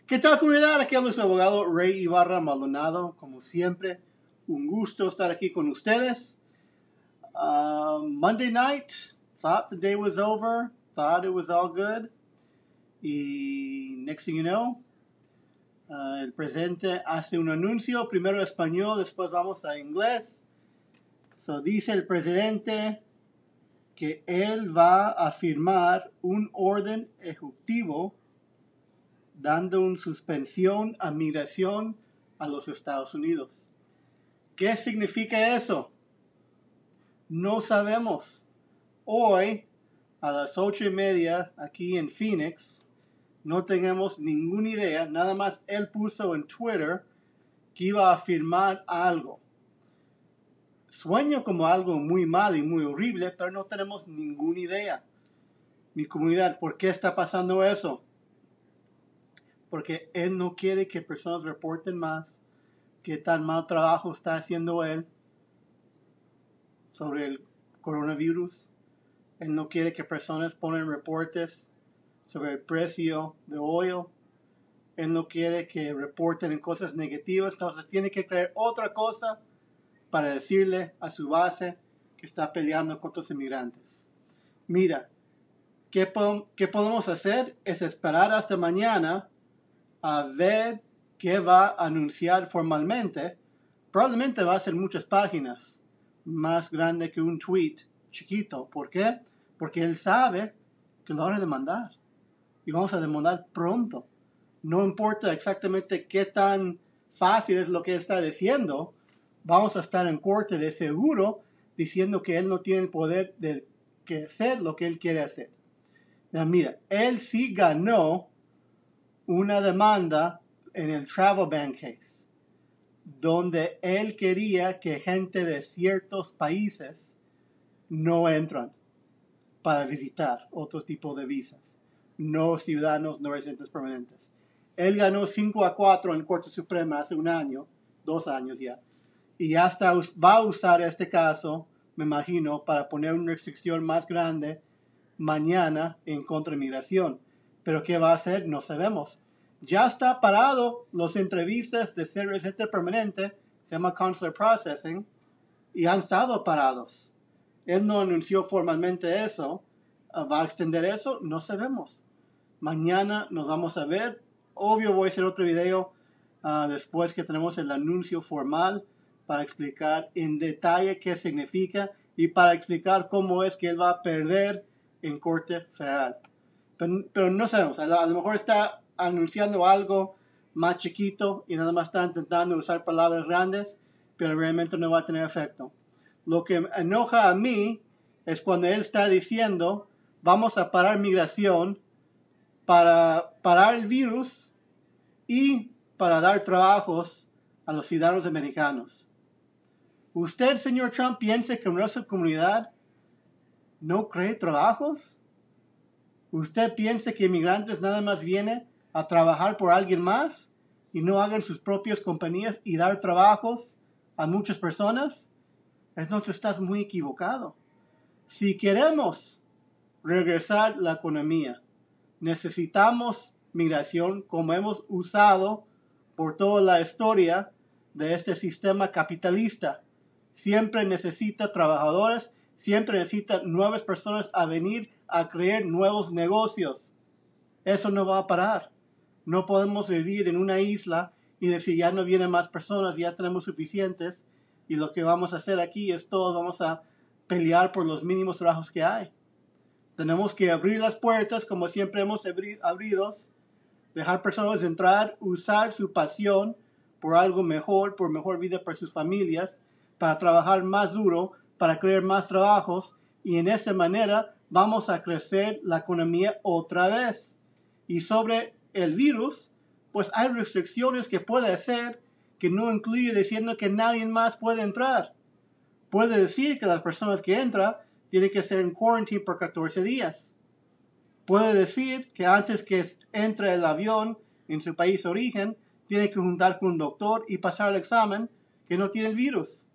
¿Qué tal, comunidad? Aquí habla su abogado Rey Ibarra Maldonado. Como siempre, un gusto estar aquí con ustedes. Monday night, thought the day was over, thought it was all good. Y next thing you know, el presidente hace un anuncio, primero español, después vamos a inglés. So, dice el presidente que él va a firmar un orden ejecutivo dando una suspensión a migración a los Estados Unidos. ¿Qué significa eso? No sabemos. Hoy, a las 8:30, aquí en Phoenix, no tenemos ninguna idea. Nada más él puso en Twitter que iba a firmar algo. Sueño como algo muy mal y muy horrible, pero no tenemos ninguna idea. Mi comunidad, ¿por qué está pasando eso? Porque él no quiere que personas reporten más qué tan mal trabajo está haciendo él sobre el coronavirus. Él no quiere que personas pongan reportes sobre el precio de oil. Él no quiere que reporten en cosas negativas. Entonces tiene que crear otra cosa para decirle a su base que está peleando contra los inmigrantes. Mira, ¿qué podemos hacer? Es esperar hasta mañana a ver qué va a anunciar formalmente. Probablemente va a ser muchas páginas, más grande que un tweet chiquito. ¿Por qué? Porque él sabe que lo van a demandar. Y vamos a demandar pronto. No importa exactamente qué tan fácil es lo que él está diciendo, vamos a estar en corte de seguro diciendo que él no tiene el poder de hacer lo que él quiere hacer. Mira, él sí ganó una demanda en el travel ban case, donde él quería que gente de ciertos países no entran para visitar otro tipo de visas, no ciudadanos, no residentes permanentes. Él ganó 5-4 en Corte Suprema hace 1 año, 2 años ya, y hasta va a usar este caso, me imagino, para poner una restricción más grande mañana en contra de migración. Pero ¿qué va a hacer? No sabemos. Ya está parado las entrevistas de ser residente permanente, se llama consular processing, y han estado parados. Él no anunció formalmente eso. ¿Va a extender eso? No sabemos. Mañana nos vamos a ver. Obvio voy a hacer otro video después que tenemos el anuncio formal para explicar en detalle qué significa y para explicar cómo es que él va a perder en Corte Federal. Pero no sabemos. A lo mejor está anunciando algo más chiquito y nada más está intentando usar palabras grandes, pero realmente no va a tener efecto. Lo que me enoja a mí es cuando él está diciendo vamos a parar migración para parar el virus y para dar trabajos a los ciudadanos americanos. ¿Usted, señor Trump, piensa que en nuestra comunidad no cree trabajos? ¿Usted piensa que inmigrantes nada más vienen a trabajar por alguien más y no hagan sus propias compañías y dar trabajos a muchas personas? Entonces estás muy equivocado. Si queremos regresar la economía, necesitamos migración como hemos usado por toda la historia de este sistema capitalista. Siempre necesita trabajadores, siempre necesita nuevas personas a venir a crear nuevos negocios. Eso no va a parar. No podemos vivir en una isla y decir ya no vienen más personas, ya tenemos suficientes y lo que vamos a hacer aquí es todos vamos a pelear por los mínimos trabajos que hay. Tenemos que abrir las puertas como siempre hemos abrido, dejar personas entrar, usar su pasión por algo mejor, por mejor vida para sus familias, para trabajar más duro, para crear más trabajos y en esa manera vamos a crecer la economía otra vez. Y sobre el virus, pues hay restricciones que puede hacer que no incluye diciendo que nadie más puede entrar. Puede decir que las personas que entran tienen que ser en quarantine por 14 días. Puede decir que antes que entre el avión en su país de origen, tiene que juntar con un doctor y pasar el examen que no tiene el virus.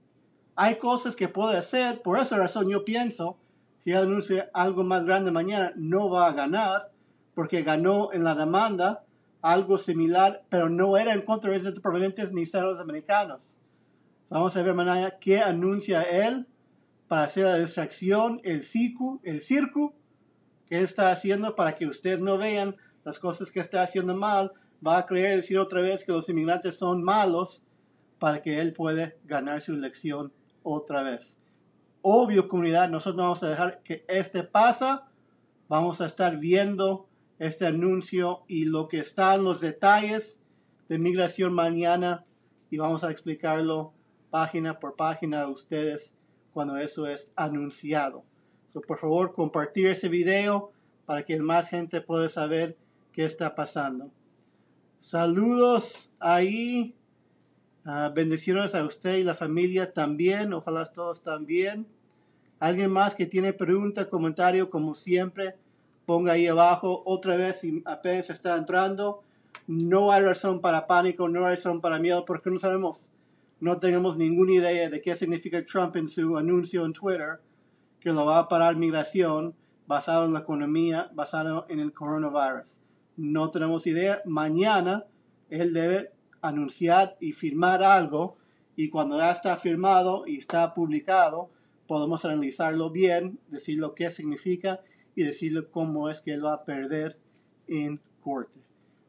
Hay cosas que puede hacer, por esa razón yo pienso, si anuncia algo más grande mañana, no va a ganar, porque ganó en la demanda algo similar, pero no era en contra de residentes permanentes ni ciudadanos americanos. Vamos a ver mañana qué anuncia él para hacer la distracción, el circo que él está haciendo para que ustedes no vean las cosas que está haciendo mal. Va a creer decir otra vez que los inmigrantes son malos para que él pueda ganar su elección otra vez. Obvio, comunidad, nosotros no vamos a dejar que pasa. Vamos a estar viendo este anuncio y lo que está en los detalles de migración mañana y vamos a explicarlo página por página a ustedes cuando eso es anunciado. Por favor, compartir ese video para que más gente pueda saber qué está pasando. Saludos ahí. Bendiciones a usted y la familia también. Ojalá todos también. Alguien más que tiene pregunta, comentario, como siempre, ponga ahí abajo. Otra vez, si apenas está entrando, no hay razón para pánico, no hay razón para miedo, porque no sabemos. No tenemos ninguna idea de qué significa Trump en su anuncio en Twitter, que lo va a parar migración basado en la economía, basado en el coronavirus. No tenemos idea. Mañana él debe anunciar y firmar algo, y cuando ya está firmado y está publicado, podemos analizarlo bien, decir lo que significa y decirle cómo es que él va a perder en corte.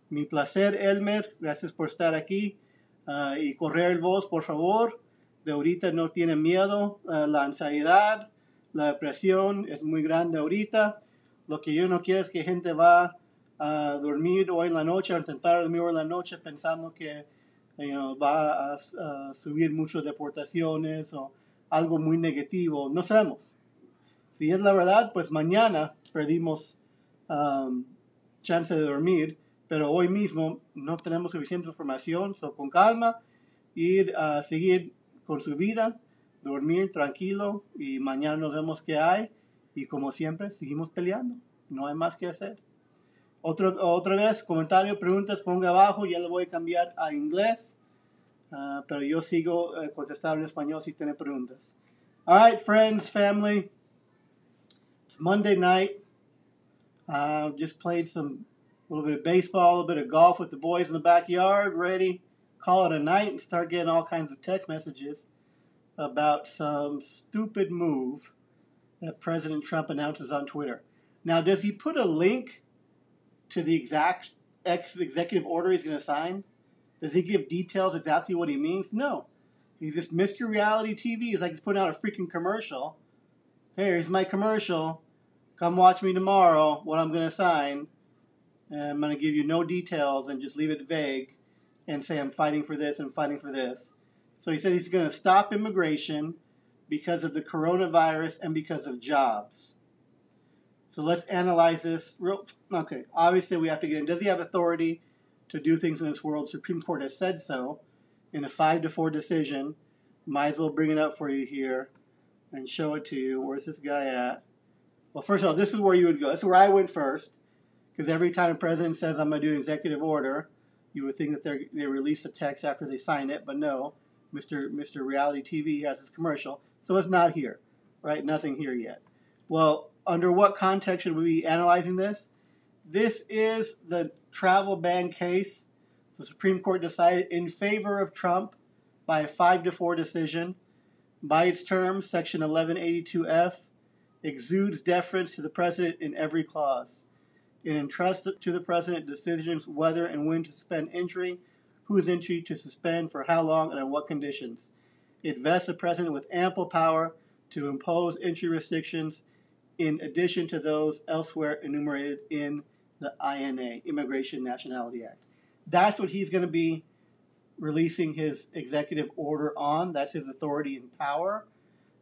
Mi placer, Elmer. Gracias por estar aquí. Y correr el voz, por favor. De ahorita no tiene miedo. La ansiedad, la depresión es muy grande ahorita. Lo que yo no quiero es que gente va a dormir hoy en la noche, a intentar dormir hoy en la noche pensando que va a subir muchas deportaciones o algo muy negativo. No sabemos. Si es la verdad, pues mañana perdimos chance de dormir, pero hoy mismo no tenemos suficiente información. Con calma, ir a seguir con su vida, dormir tranquilo y mañana nos vemos qué hay. Y como siempre, seguimos peleando. No hay más que hacer. Otra vez, comentario, preguntas, ponga abajo. Ya lo voy a cambiar a inglés. Pero yo sigo contestando en español si tiene preguntas. All right, friends, family. It's Monday night. Just played a little bit of baseball, a little bit of golf with the boys in the backyard. Ready, call it a night and start getting all kinds of text messages about some stupid move that President Trump announces on Twitter. Now, does he put a link to the exact executive order he's going to sign? Does he give details exactly what he means? No. He's just Mr. Reality TV. It's like he's putting out a freaking commercial. Hey, here's my commercial. Come watch me tomorrow, what I'm going to sign. And I'm going to give you no details and just leave it vague and say I'm fighting for this and fighting for this. So he said he's going to stop immigration because of the coronavirus and because of jobs. So let's analyze this. Okay, obviously we have to get in. Does he have authority to do things in this world? Supreme Court has said so in a 5-4 decision. Might as well bring it up for you here and show it to you. Where's this guy at? Well, first of all, this is where you would go. This is where I went first, because every time a president says I'm going to do an executive order, you would think that they release a text after they sign it, but no. Mr. Reality TV has his commercial, so it's not here, right? Nothing here yet. Well, under what context should we be analyzing this? This is the travel ban case. The Supreme Court decided in favor of Trump by a 5-4 decision. By its terms, Section 1182F exudes deference to the president in every clause. It entrusts to the president decisions whether and when to suspend entry, whose entry to suspend, for how long, and on what conditions. It vests the president with ample power to impose entry restrictions in addition to those elsewhere enumerated in the INA, Immigration Nationality Act. That's what he's going to be releasing his executive order on. That's his authority and power.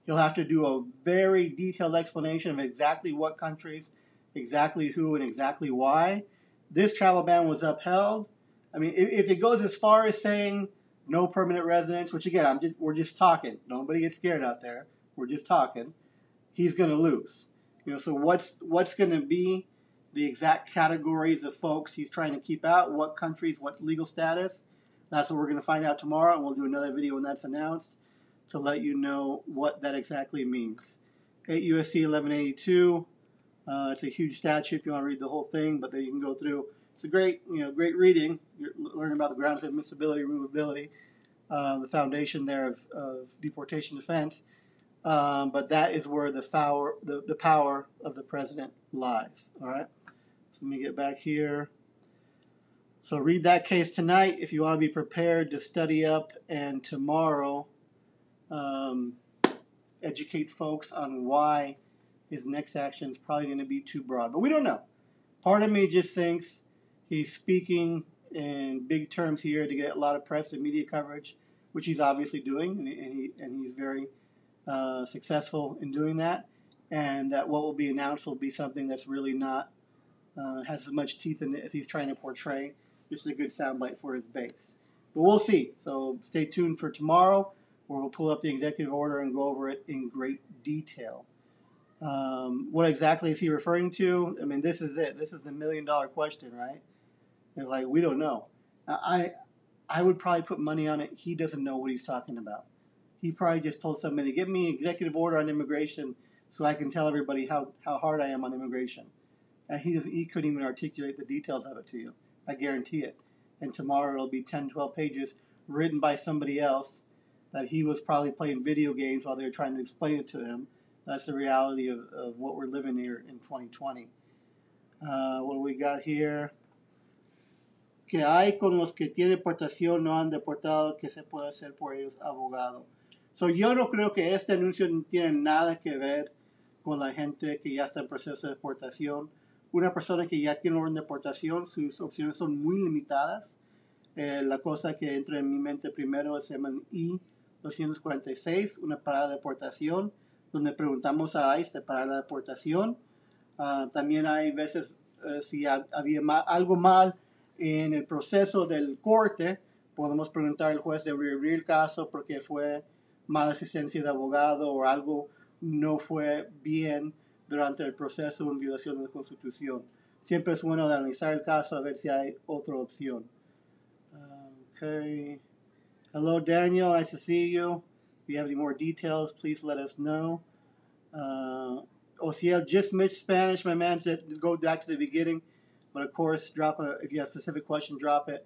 He'll have to do a very detailed explanation of exactly what countries, exactly who, and exactly why. This travel ban was upheld. I mean, if it goes as far as saying no permanent residence, which again, we're just talking. Nobody get scared out there. We're just talking. He's going to lose. So what's going to be the exact categories of folks he's trying to keep out? What countries? What legal status? That's what we're going to find out tomorrow, and we'll do another video when that's announced to let you know what that exactly means. 8 U.S.C. 1182. It's a huge statute if you want to read the whole thing, but then you can go through It's a great, great reading. You're learning about the grounds of admissibility, removability, the foundation there of deportation defense. But that is where the power of the president lies. All right. So let me get back here. So read that case tonight if you want to be prepared to study up, and tomorrow educate folks on why his next action is probably going to be too broad. But we don't know. Part of me just thinks he's speaking in big terms here to get a lot of press and media coverage, which he's obviously doing, and he's very successful in doing that. And that what will be announced will be something that's really not has as much teeth in it as he's trying to portray. Just a good soundbite for his base. But we'll see. So stay tuned for tomorrow, where we'll pull up the executive order and go over it in great detail. What exactly is he referring to? I mean, this is it. This is the $1 million question, right? It's like, we don't know. I would probably put money on it. He doesn't know what he's talking about. He probably just told somebody, give me an executive order on immigration so I can tell everybody how hard I am on immigration. And he couldn't even articulate the details of it to you. I guarantee it. And tomorrow it'll be 10, 12 pages written by somebody else that he was probably playing video games while they were trying to explain it to him. That's the reality of what we're living here in 2020. What do we got here? Que hay con los que tienen deportación no han deportado, que se puede hacer por ellos abogado. So yo no creo que este anuncio no tiene nada que ver con la gente que ya está en proceso de deportación. Una persona que ya tiene orden de deportación, sus opciones son muy limitadas. La cosa que entra en mi mente primero se llama I-246, una parada de deportación, donde preguntamos a ICE de parar la deportación. También hay veces, si había algo mal en el proceso del corte, podemos preguntar al juez de reabrir el caso porque fue mala asistencia de abogado o algo no fue bien durante el proceso en violación de la Constitución. Siempre es bueno analizar el caso a ver si hay otra opción. Okay. Hello, Daniel. Nice to see you. If you have any more details, please let us know. Ociel just missed Spanish, my man. Said go back to the beginning. But of course, if you have a specific question, drop it.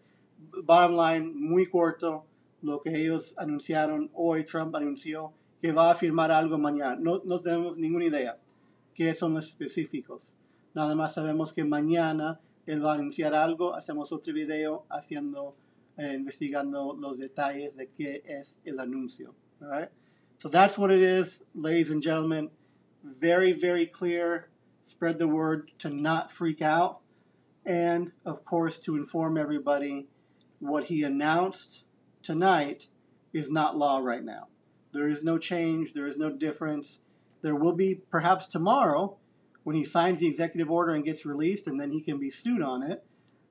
Bottom line, muy corto. Lo que ellos anunciaron hoy, Trump anunció que va a firmar algo mañana. No tenemos ninguna idea qué son los específicos. Nada más sabemos que mañana él va a anunciar algo. Hacemos otro video investigando los detalles de qué es el anuncio. All right? So that's what it is, ladies and gentlemen. Very, very clear. Spread the word to not freak out. And, of course, to inform everybody what he announced tonight is not law right now. There is no change. There is no difference. There will be perhaps tomorrow when he signs the executive order and gets released, and then he can be sued on it.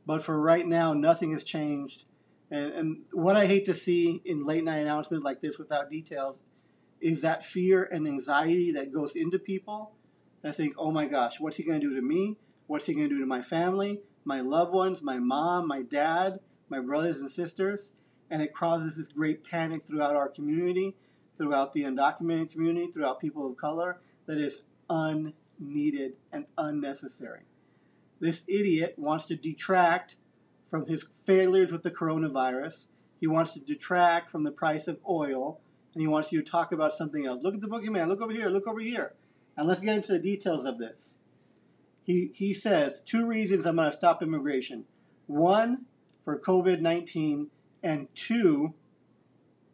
But for right now, nothing has changed. And what I hate to see in late night announcements like this without details is that fear and anxiety that goes into people. I think, oh my gosh, what's he going to do to me? What's he going to do to my family, my loved ones, my mom, my dad, my brothers and sisters? And it causes this great panic throughout our community, throughout the undocumented community, throughout people of color, that is unneeded and unnecessary. This idiot wants to detract from his failures with the coronavirus. He wants to detract from the price of oil, and he wants you to talk about something else. Look at the boogeyman. Look over here. Look over here. And let's get into the details of this. He says 2 reasons I'm going to stop immigration. 1, for COVID-19, and 2,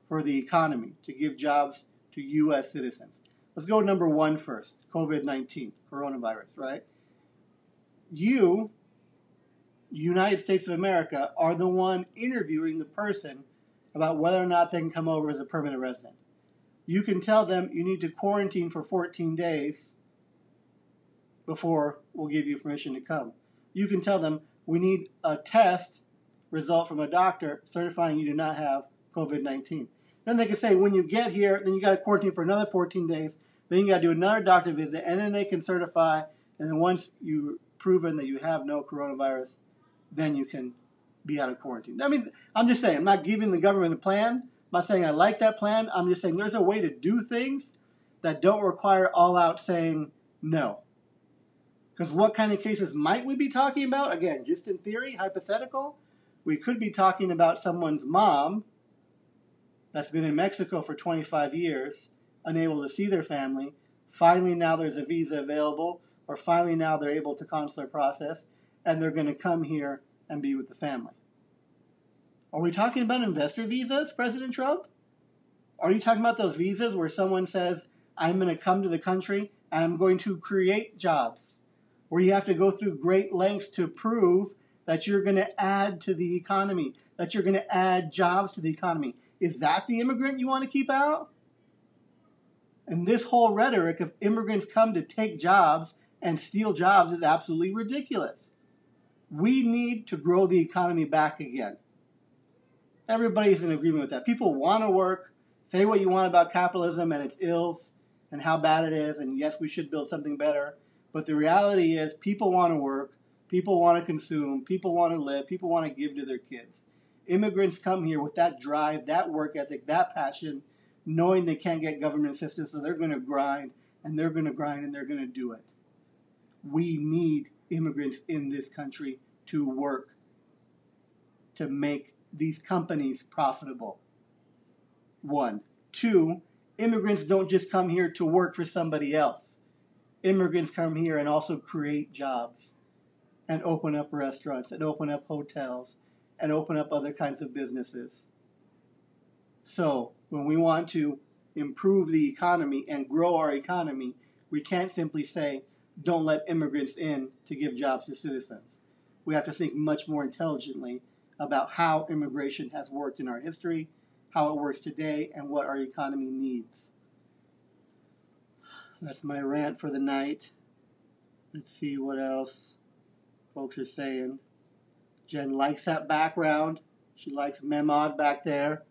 for the economy, to give jobs to U.S. citizens. Let's go number 1 first, COVID-19, coronavirus, right? You, United States of America, are the one interviewing the person about whether or not they can come over as a permanent resident. You can tell them you need to quarantine for 14 days before we'll give you permission to come. You can tell them we need a test result from a doctor certifying you do not have COVID-19. Then they can say when you get here, then you got to quarantine for another 14 days. Then you got to do another doctor visit, and then they can certify. And then once you've proven that you have no coronavirus, then you can be out of quarantine. I mean, I'm just saying, I'm not giving the government a plan. I'm not saying I like that plan. I'm just saying there's a way to do things that don't require all out saying no. Because what kind of cases might we be talking about? Again, just in theory, hypothetical, we could be talking about someone's mom that's been in Mexico for 25 years, unable to see their family. Finally, now there's a visa available, or finally now they're able to consular process, and they're going to come here and be with the family. Are we talking about investor visas, President Trump? Are you talking about those visas where someone says, I'm going to come to the country and I'm going to create jobs, where you have to go through great lengths to prove that you're going to add to the economy, that you're going to add jobs to the economy? Is that the immigrant you want to keep out? And this whole rhetoric of immigrants come to take jobs and steal jobs is absolutely ridiculous. We need to grow the economy back again. Everybody's in agreement with that. People want to work. Say what you want about capitalism and its ills and how bad it is, and yes, we should build something better. But the reality is people want to work, people want to consume, people want to live, people want to give to their kids. Immigrants come here with that drive, that work ethic, that passion, knowing they can't get government assistance, so they're going to grind, and they're going to grind, and they're going to do it. We need immigrants in this country to work, to make these companies profitable. 1. 2, immigrants don't just come here to work for somebody else. Immigrants come here and also create jobs and open up restaurants and open up hotels and open up other kinds of businesses. So when we want to improve the economy and grow our economy, we can't simply say, don't let immigrants in to give jobs to citizens. We have to think much more intelligently about how immigration has worked in our history, how it works today, and what our economy needs. That's my rant for the night. Let's see what else folks are saying. Jen likes that background. She likes Memod back there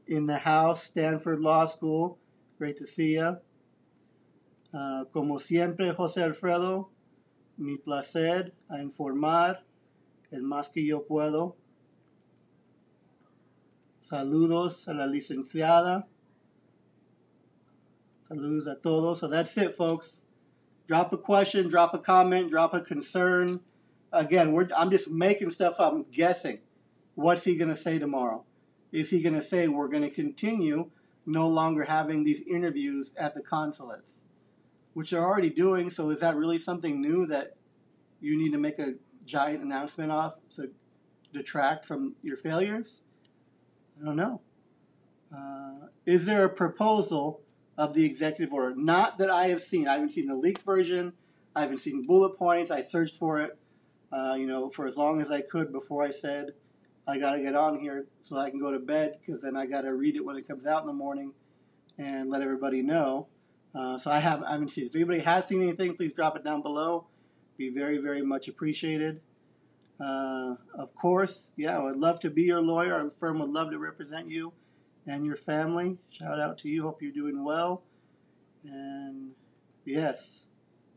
in the house, Stanford Law School. Great to see you. Como siempre, José Alfredo, mi placer a informar el más que yo puedo. Saludos a la licenciada. Saludos a todos. So that's it, folks. Drop a question, drop a comment, drop a concern. Again, I'm just making stuff up. I'm guessing. What's he going to say tomorrow? Is he going to say we're going to continue no longer having these interviews at the consulates, which they're already doing? So is that really something new that you need to make a giant announcement of to detract from your failures? I don't know. Is there a proposal of the executive order? Not that I have seen. I haven't seen the leaked version. I haven't seen bullet points. I searched for it, for as long as I could before I said I got to get on here so I can go to bed, because then I got to read it when it comes out in the morning and let everybody know. So I haven't seen it. If anybody has seen anything, please drop it down below. Be very, very much appreciated. Of course, I would love to be your lawyer. Our firm would love to represent you and your family. Shout out to you. Hope you're doing well. And yes,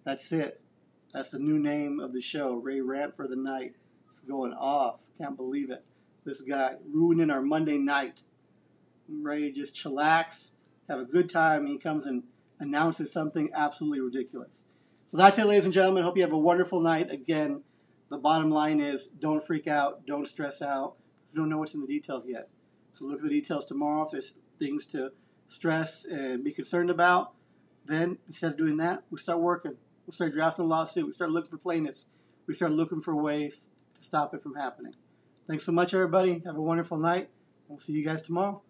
that's it. That's the new name of the show, Ray Rant for the Night. It's going off. Can't believe it. This guy ruining our Monday night. I'm ready to just chillax, have a good time, and he comes and announces something absolutely ridiculous. So that's it, ladies and gentlemen. Hope you have a wonderful night. Again, the bottom line is don't freak out, don't stress out. You don't know what's in the details yet. So look at the details tomorrow. If there's things to stress and be concerned about, then instead of doing that, we start working. We start drafting a lawsuit. We start looking for plaintiffs. We start looking for ways to stop it from happening. Thanks so much, everybody. Have a wonderful night. We'll see you guys tomorrow.